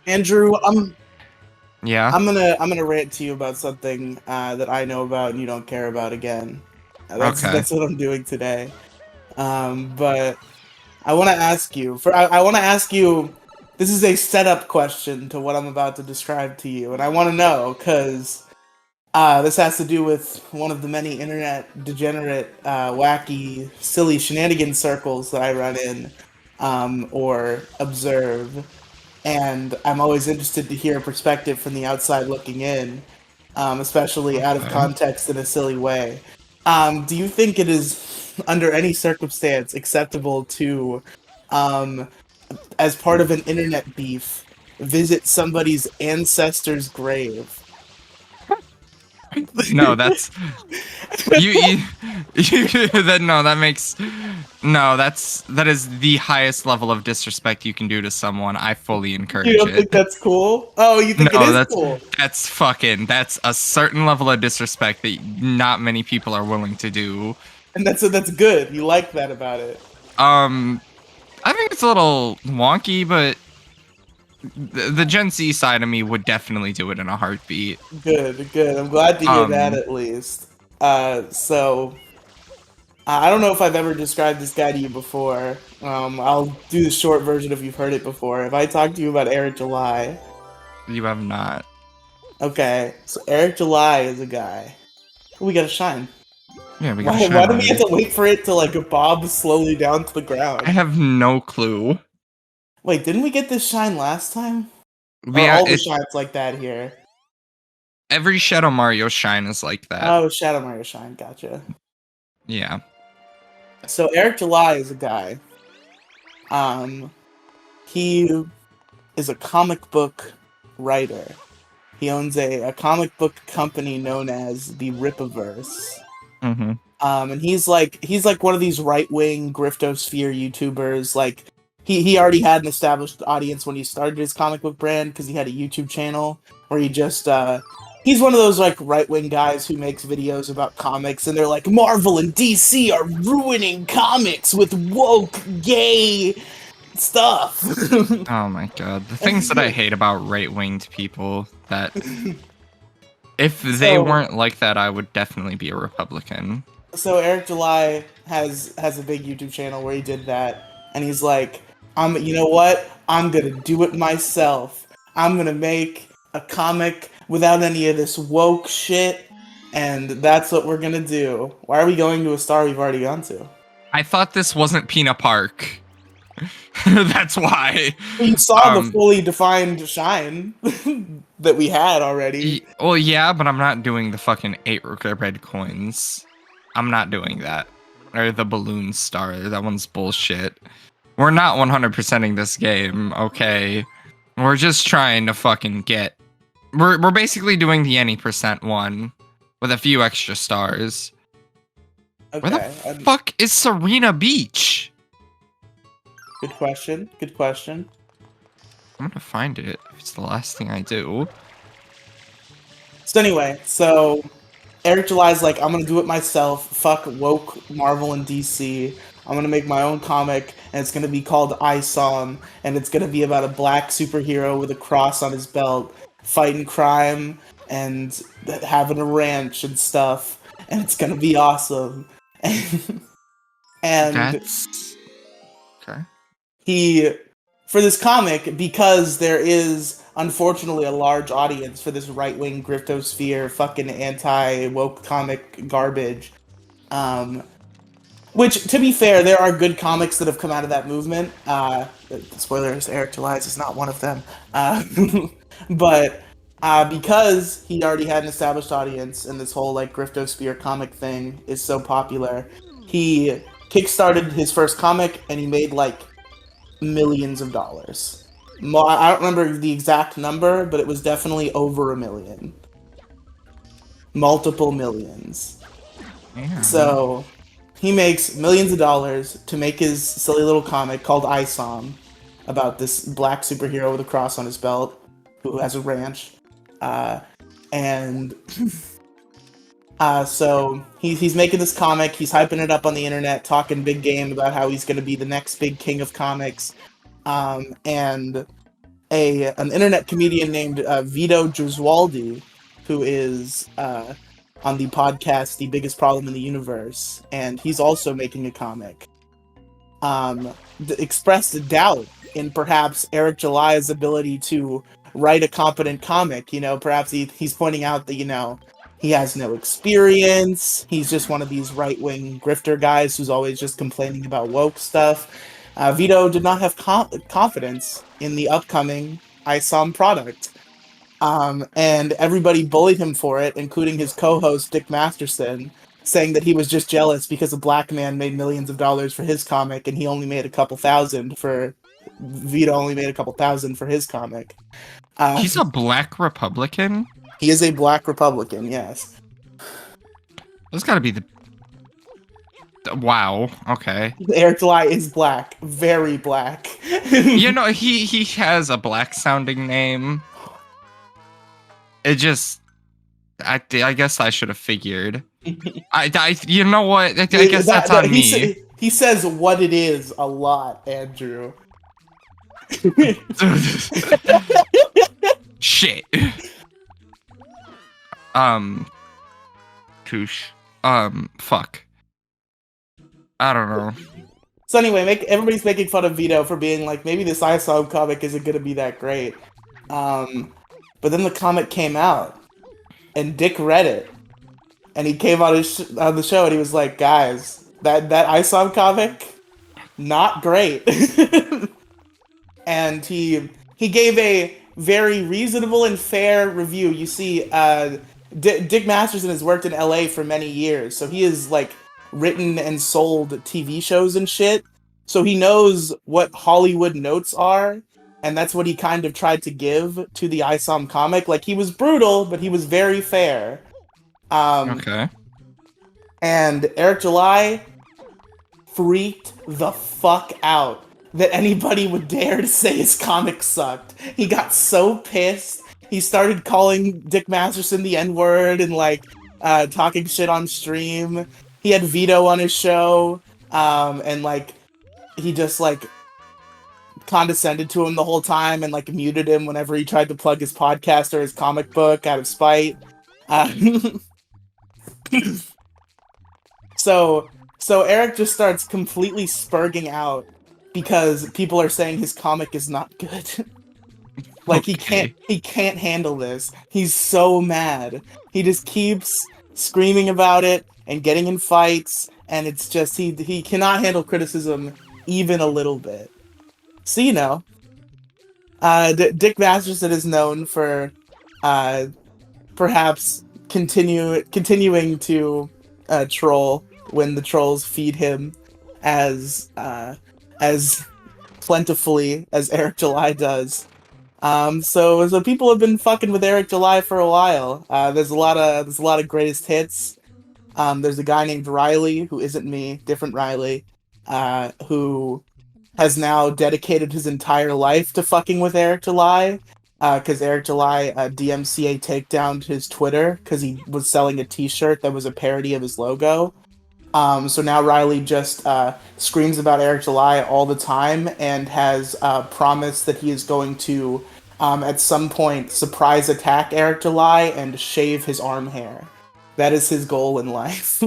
Andrew, Yeah. I'm gonna rant to you about something that I know about and you don't care about again. Okay. That's what I'm doing today. But I want to ask you I want to ask you. This is a setup question to what I'm about to describe to you, and I want to know because this has to do with one of the many internet degenerate, wacky, silly shenanigan circles that I run in or observe. And I'm always interested to hear a perspective from the outside looking in, especially out of Okay. context in a silly way. Do you think it is, under any circumstance, acceptable to, um, as part of an internet beef, visit somebody's ancestor's grave? No, that's you. That no, that makes no. That is the highest level of disrespect you can do to someone. I fully You encourage don't think it. that's cool? Oh, you think it No, is that's cool? that's fucking. That's a certain level of disrespect that not many people are willing to do. And that's good. You like that about it. Um, I think it's a little wonky, but the Gen Z side of me would definitely do it in a heartbeat. Good, good. I'm glad to hear that Um, at least. So I don't know if I've ever described this guy to you before. I'll do the short version if you've heard it before. Have I talked to you about Eric July? you have not. Okay, so Eric July is a guy. We gotta shine. Yeah, we got to Why shine do we have already. to wait for it to like bob slowly down to the I ground? have no clue. Wait, didn't we get this shine last time? Or Yeah, all the it shines like that here? every Shadow Mario shine is like that. Oh, Shadow Mario Shine, gotcha. Yeah. So Eric July is a guy. Um, he is a comic book writer. He owns a comic book company known as the Ripaverse. Mm-hmm. And he's like one of these right wing griftosphere YouTubers. Like he already had an established audience when he started his comic book brand because he had a YouTube channel where he just he's one of those like right wing guys who makes videos about comics and they're like Marvel and DC are ruining comics with woke gay stuff. Oh my god. The things that I hate about right-winged people that if they so weren't like that, I would definitely be a Republican. so Eric July has a big YouTube channel where he did that, and he's like, you know what? I'm gonna do it myself. I'm gonna make a comic without any of this woke shit, and that's what we're gonna do. Why are we going to a star we've already gone to? I thought this wasn't Pina Park. That's why. You saw the Um fully defined shine that we had already. well, yeah, but I'm not doing the fucking 8 red coins. I'm not doing that. Or the balloon star. That one's bullshit. We're not 100%ing this game, okay? We're just trying to fucking get. We're basically doing the any percent one with a few extra stars. Where the Okay, fuck is Serena Beach? good question. Good question. I'm gonna find it if it's the last thing I do. So anyway, Eric July's like, I'm gonna do it myself. Fuck woke Marvel and DC. I'm gonna make my own comic, and it's gonna be called Isom, and it's gonna be about a black superhero with a cross on his belt, fighting crime and having a ranch and stuff, and it's gonna be awesome. And That's okay. he for this comic because there is unfortunately a large audience for this right-wing griftosphere fucking anti-woke comic garbage, um which to be fair there are good comics that have come out of that movement. Spoilers, Eric July is not one of them. But because he already had an established audience and this whole like griftosphere comic thing is so popular, he kickstarted his first comic and he made like millions of dollars. I don't remember the exact number, but it was definitely over a million. Multiple millions. Damn. So he makes millions of dollars to make his silly little comic called Isom about this black superhero with a cross on his belt who has a ranch. And so he's making this comic, he's hyping it up on the internet, talking big game about how he's going to be the next big king of comics. And an internet comedian named Vito Gesualdi, who is on the podcast The Biggest Problem in the Universe, and he's also making a comic. Expressed a doubt in perhaps Eric July's ability to write a competent comic. Perhaps he's pointing out that, he has no experience. He's just one of these right-wing grifter guys who's always just complaining about woke stuff. Vito did not have confidence in the upcoming Isom product. And everybody bullied him for it, including his co-host Dick Masterson, saying that he was just jealous because a black man made millions of dollars for his comic and he only made a couple thousand for Vito only made a couple thousand for his comic. He's a black Republican? He is a black Republican, yes. That's gotta be the... Wow, okay. Eric July is black. Very black. He has a black-sounding name. It just... I guess I should have figured. You know what? I guess that's on me. He says what it is a lot, Andrew. Shit. Koosh. Fuck. I don't know. So anyway, everybody's making fun of Vito for being like, maybe this Isom comic isn't gonna be that great. But then the comic came out, and Dick read it, and he came on the show and he was like, guys, that Isom comic, not great. And he gave a very reasonable and fair review. You see, Dick Masterson has worked in LA for many years, so he has written and sold TV shows and shit. So he knows what Hollywood notes are, and that's what he kind of tried to give to the Isom comic. He was brutal, but he was very fair. Okay. And Eric July freaked the fuck out that anybody would dare to say his comic sucked. He got so pissed. He started calling Dick Masterson the N-word and talking shit on stream. He had Vito on his show, and he just condescended to him the whole time and muted him whenever he tried to plug his podcast or his comic book out of spite. So Eric just starts completely spurging out because people are saying his comic is not good. Okay. he can't handle this. He's so mad. He just keeps screaming about it and getting in fights, and it's just he cannot handle criticism even a little bit. So Dick Masterson is known for perhaps continuing to troll when the trolls feed him as plentifully as Eric July does. So people have been fucking with Eric July for a while. There's a lot of greatest hits. There's a guy named Riley, who isn't me, different Riley, who has now dedicated his entire life to fucking with Eric July, because Eric July DMCA takedowned his Twitter because he was selling a t-shirt that was a parody of his logo. So now Riley just screams about Eric July all the time and has promised that he is going to, at some point, surprise attack Eric July and shave his arm hair. That is his goal in life.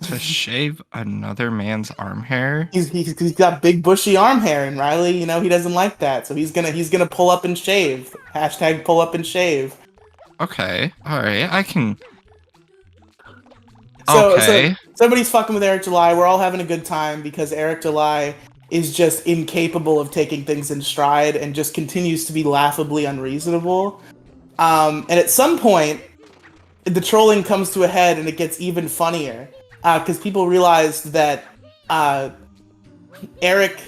To shave another man's arm hair? He's got big bushy arm hair, and Riley, he doesn't like that, so he's gonna pull up and shave. Hashtag pull up and shave. Okay, alright, I can... So okay. Somebody's fucking with Eric July. We're all having a good time because Eric July is just incapable of taking things in stride and just continues to be laughably unreasonable. And at some point, the trolling comes to a head and it gets even funnier. Because people realized that Eric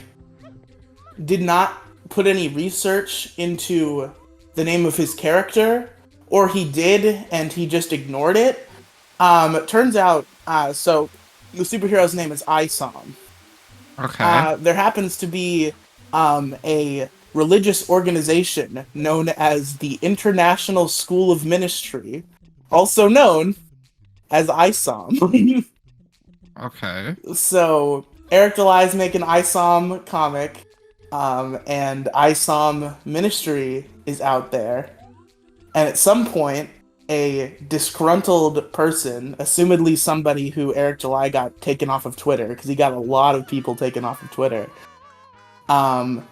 did not put any research into the name of his character, or he did and he just ignored it. It turns out, so the superhero's name is Isom. Okay. There happens to be a religious organization known as the International School of Ministry, also known as Isom. Okay. So Eric July is making Isom comic, And Isom Ministry is out there. And at some point, a disgruntled person, assumedly somebody who Eric July got taken off of Twitter, because he got a lot of people taken off of Twitter,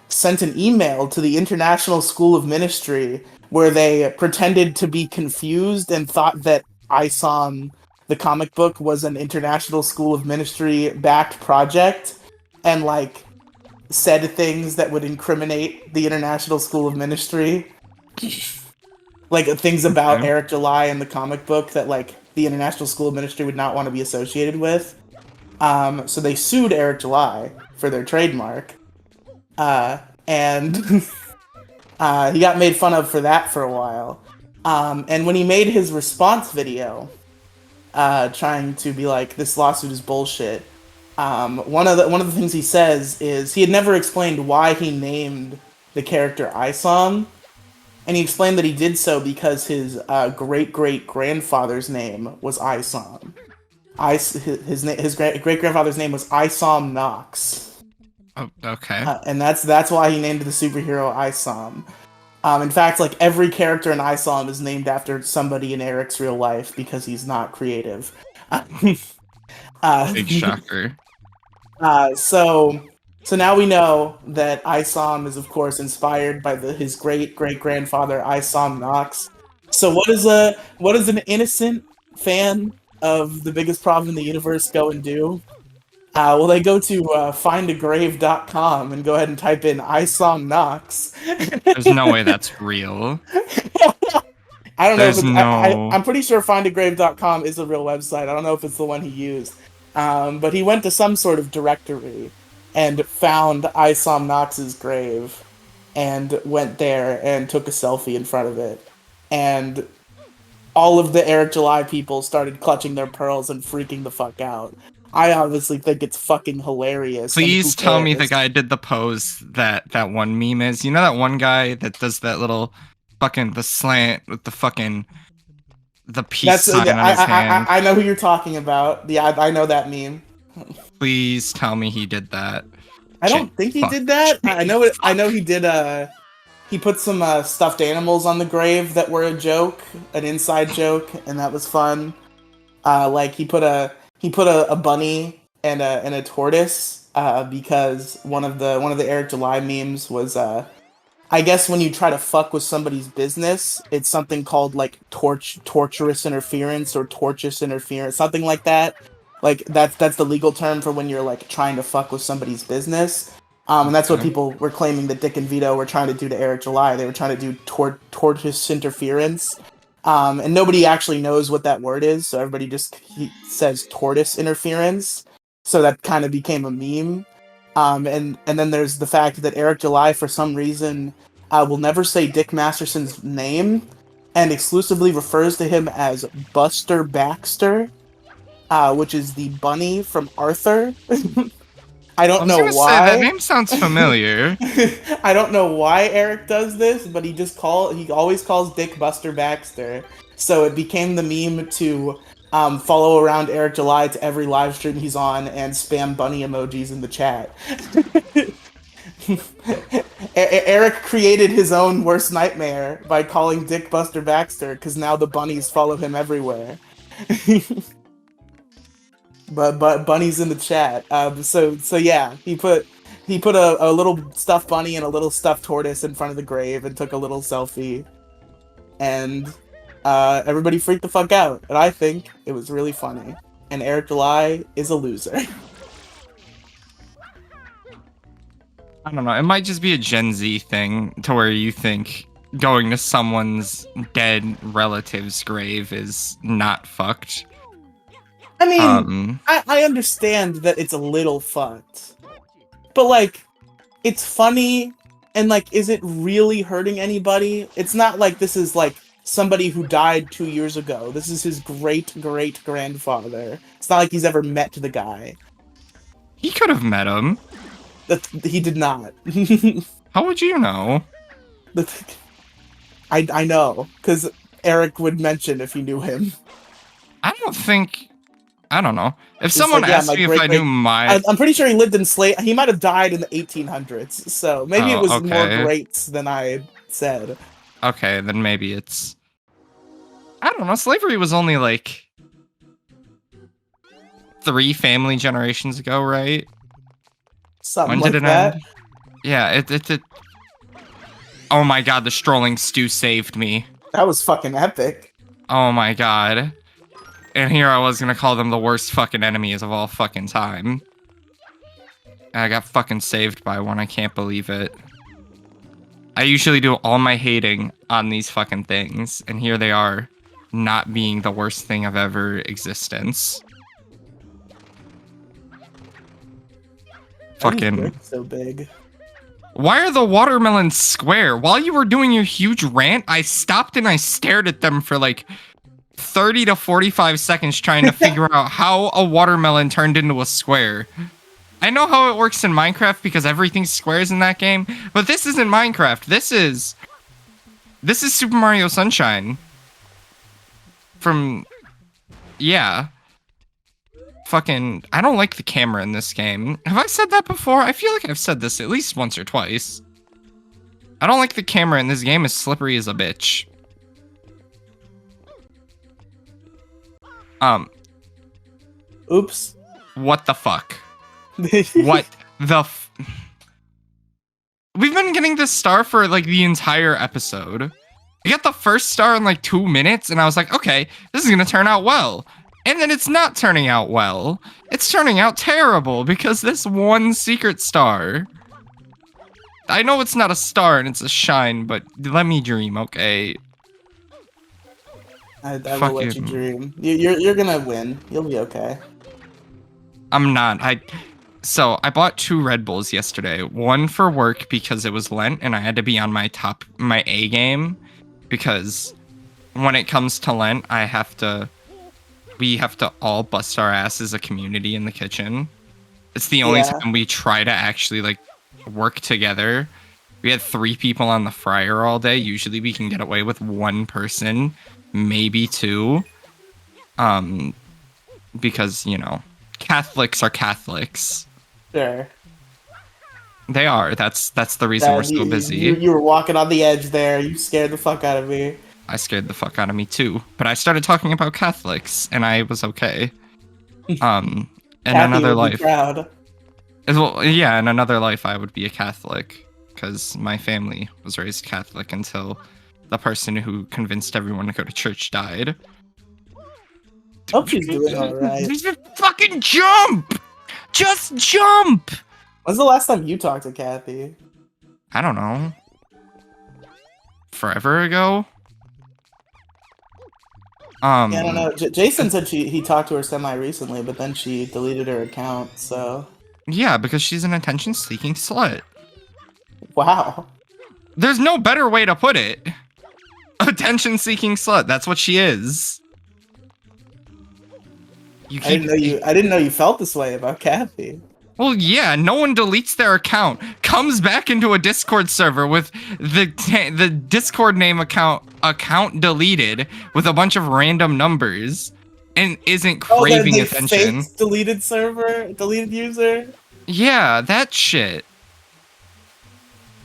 sent an email to the International School of Ministry where they pretended to be confused and thought that Isom, the comic book, was an International School of Ministry backed project, and like said things that would incriminate the International School of Ministry, like things about Okay. Eric July and the comic book that like the International School of Ministry would not want to be associated with. So they sued Eric July for their trademark, and he got made fun of for that for a while. And when he made his response video, trying to be like, this lawsuit is bullshit, one of the things he says is he had never explained why he named the character Isom, and he explained that he did so because his great great grandfather's name was Isom. His great grandfather's name was Isom Knox. Oh, okay. And that's why he named the superhero Isom. In fact, like every character in Isom is named after somebody in Eric's real life because he's not creative. Big shocker. So now we know that Isom is of course inspired by his great great grandfather Isom Knox. So what is an innocent fan of the biggest problem in the universe go and do? Well, they go to findagrave.com and go ahead and type in Isom Knox. There's no way that's real. I don't know There's if it's, no. I'm pretty sure findagrave.com is a real website. I don't know if it's the one he used. But he went to some sort of directory and found Isom Knox's grave and went there and took a selfie in front of it. And all of the Eric July people started clutching their pearls and freaking the fuck out. I obviously think it's fucking hilarious. Please tell me the guy did the pose that one meme is. You know that one guy that does that little fucking the slant with the fucking the peace sign on his hand. I know who you're talking about. Yeah, I know that meme. Please tell me he did that. I don't think he did that. I know it. I know he did. He put some stuffed animals on the grave that were a joke, an inside joke, and that was fun. Like he put a bunny and a tortoise because one of the Eric July memes was I guess when you try to fuck with somebody's business, it's something called like torturous interference or tortious interference, something like that. Like that's the legal term for when you're like trying to fuck with somebody's business. And that's what people were claiming that Dick and Vito were trying to do to Eric July. They were trying to do tortious interference. And nobody actually knows what that word is, so everybody just says tortoise interference. So that kind of became a meme. And then there's the fact that Eric July, for some reason, will never say Dick Masterson's name, and exclusively refers to him as Buster Baxter, which is the bunny from Arthur. I don't know why. Say, that name sounds familiar. I don't know why Eric does this, but he always calls Dick Buster Baxter. So it became the meme to follow around Eric July to every live stream he's on and spam bunny emojis in the chat. Eric created his own worst nightmare by calling Dick Buster Baxter because now the bunnies follow him everywhere. But bunnies in the chat. So yeah, he put a little stuffed bunny and a little stuffed tortoise in front of the grave and took a little selfie, and everybody freaked the fuck out. And I think it was really funny. And Eric July is a loser. I don't know. It might just be a Gen Z thing to where you think going to someone's dead relative's grave is not fucked. I mean, I understand that it's a little fucked, but like, it's funny, and like, is it really hurting anybody? It's not like this is like somebody who died 2 years ago. This is his great great grandfather. It's not like he's ever met the guy. He could have met him. He did not. How would you know? I know, because Eric would mention if he knew him. I don't think I don't know. If He's someone like, yeah, asked my me if I knew I'm pretty sure he lived in slave. He might have died in the 1800s, so maybe it Oh, was more okay. greats than I said. Okay, then maybe it's... I don't know. Slavery was only like 3 family generations ago, right? Something When did like it end? that. Yeah, it... Oh my god, the strolling stew saved me. That was fucking epic. Oh my god. And here I was gonna call them the worst fucking enemies of all fucking time. And I got fucking saved by one, I can't believe it. I usually do all my hating on these fucking things, and here they are, not being the worst thing of ever existence. Why are these Fucking... bricks so big? Why are the watermelons square? While you were doing your huge rant, I stopped and I stared at them for like 30 to 45 seconds trying to figure out how a watermelon turned into a square. I know how it works in Minecraft because everything's squares in that game, but this isn't Minecraft. This is Super Mario Sunshine. From... Yeah. Fucking... I don't like the camera in this game. Have I said that before? I feel like I've said this at least once or twice. I don't like the camera in this game. Is slippery as a bitch. Oops. What the fuck? What the We've been getting this star for like the entire episode. We got the first star in like 2 minutes, and I was like, okay, this is gonna turn out well. And then it's not turning out well. It's turning out terrible because this one secret star. I know it's not a star and it's a shine, but let me dream, okay? I will let you dream. You're gonna win. You'll be okay. I'm not. So I bought 2 Red Bulls yesterday. One for work because it was Lent and I had to be on my A game, because when it comes to Lent, we have to all bust our ass as a community in the kitchen. It's the only time we try to actually like work together. We had 3 people on the fryer all day. Usually we can get away with 1 person, maybe 2. Because, you know, Catholics are Catholics. Sure. They are. That's the reason we're so busy. You were walking on the edge there. You scared the fuck out of me. I scared the fuck out of me too. But I started talking about Catholics, and I was okay. In another life, proud. Well, yeah, in another life, I would be a Catholic because my family was raised Catholic until the person who convinced everyone to go to church died. Hope she's doing all right. Just fucking jump! Just jump! When's the last time you talked to Kathy? I don't know. Forever ago? Yeah, I don't know. Jason said he talked to her semi-recently, but then she deleted her account, so... Yeah, because she's an attention-seeking slut. Wow. There's no better way to put it. Attention-seeking slut. That's what she is. I didn't know you felt this way about Kathy. Well, yeah, no one deletes their account, comes back into a Discord server with the Discord name account deleted with a bunch of random numbers, and isn't craving attention. Fake deleted user. Yeah, that shit.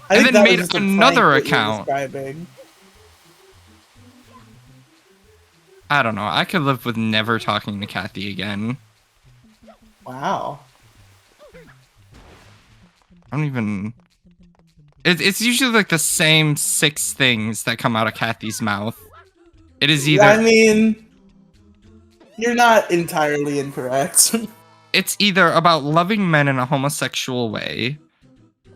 I and think then that was made just a another prank that you're account. describing. I don't know. I could live with never talking to Kathy again. Wow. I don't even... It's usually like the same 6 things that come out of Kathy's mouth. It is either... I mean... You're not entirely incorrect. It's either about loving men in a homosexual way.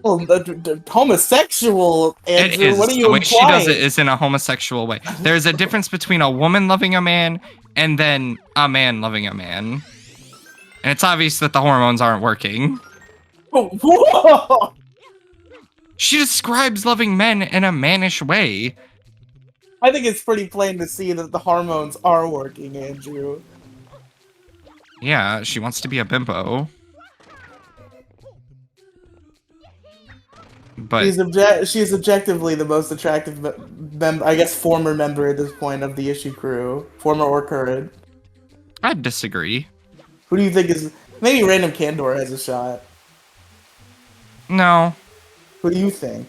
Well, the homosexual, Andrew, it is. what are you The way implying? she does it is in a homosexual way. There's a difference between a woman loving a man and then a man loving a man. And it's obvious that the hormones aren't working. Whoa! She describes loving men in a mannish way. I think it's pretty plain to see that the hormones are working, Andrew. Yeah, she wants to be a bimbo. But she's objectively the most attractive I guess former member at this point of the issue crew. Former or current. I'd disagree. Who do you think is maybe Random Candor has a shot? No. Who do you think?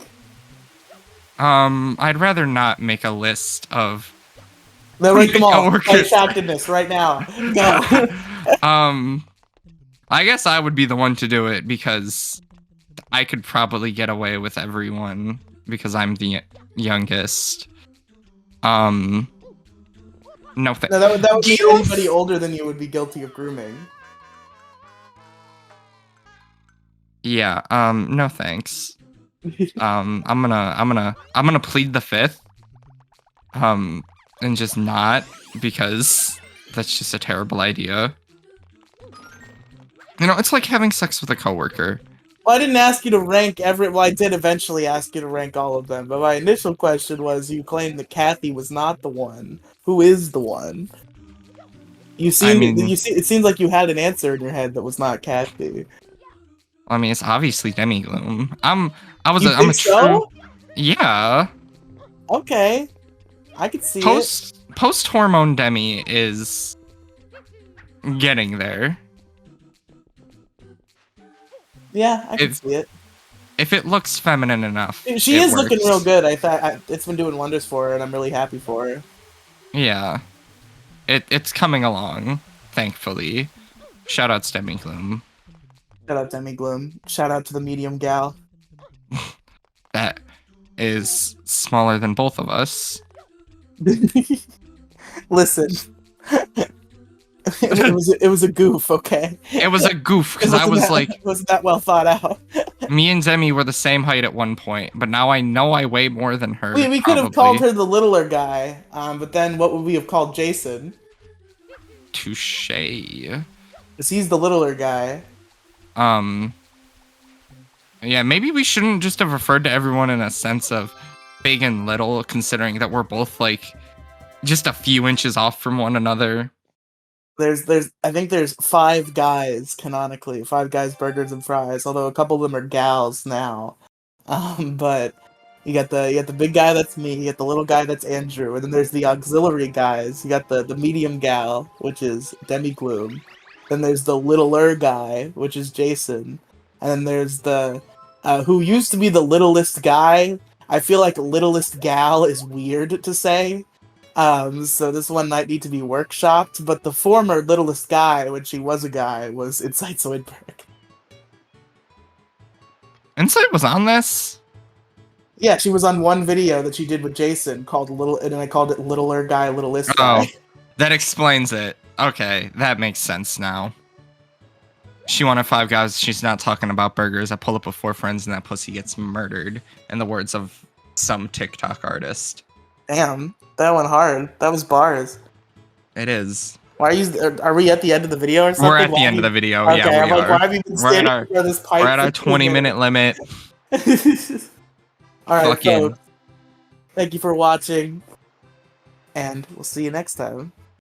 I'd rather not make a list of No, rank them all. By coworkers. attractiveness, right now. Go. I guess I would be the one to do it because I could probably get away with everyone because I'm the youngest. No, No, that would mean anybody older than you would be guilty of grooming. Yeah. No thanks. I'm gonna plead the fifth. And just not because that's just a terrible idea. You know, it's like having sex with a coworker. Well, I didn't ask you to rank well, I did eventually ask you to rank all of them, but my initial question was you claimed that Kathy was not the one. Who is the one? It seems like you had an answer in your head that was not Kathy. I mean, it's obviously Demigloom. I'm a true. So? Yeah. Okay. I could see it. Post hormone Demi is getting there. Yeah, I can see it. If it looks feminine enough, she is looking real good. I thought it's been doing wonders for her, and I'm really happy for her. Yeah, it's coming along, thankfully. Shout out Demigloom. Shout out Demigloom. Shout out to the medium gal. That is smaller than both of us. Listen. it was a goof, okay? It was a goof because I was like, it wasn't that well thought out. Me and Demi were the same height at one point, but now I know I weigh more than her. We could have called her the littler guy, but then what would we have called Jason? Touche. Because he's the littler guy. Yeah, maybe we shouldn't just have referred to everyone in a sense of big and little, considering that we're both like just a few inches off from one another. I think there's 5 guys canonically, 5 guys, burgers and fries. Although a couple of them are gals now. But you got the big guy that's me. You got the little guy that's Andrew, and then there's the auxiliary guys. You got the medium gal, which is Demigloom. Then there's the littler guy, which is Jason, and then there's the who used to be the littlest guy. I feel like littlest gal is weird to say. So this one might need to be workshopped, but the former littlest guy, when she was a guy, was Insight Zoidberg. Insight was on this? Yeah, she was on one video that she did with Jason called and I called it Littler Guy, Littlest Guy. Oh, that explains it. Okay, that makes sense now. She wanted 5 guys, she's not talking about burgers. I pull up with 4 friends and that pussy gets murdered, in the words of some TikTok artist. Damn, that went hard. That was bars. It is. Why are we at the end of the video or something? We're at the end of the video. Okay, yeah, we I'm like, are. why have you been standing for this pipe? We're at our 20-minute limit. Alright, folks. Thank you for watching. And we'll see you next time.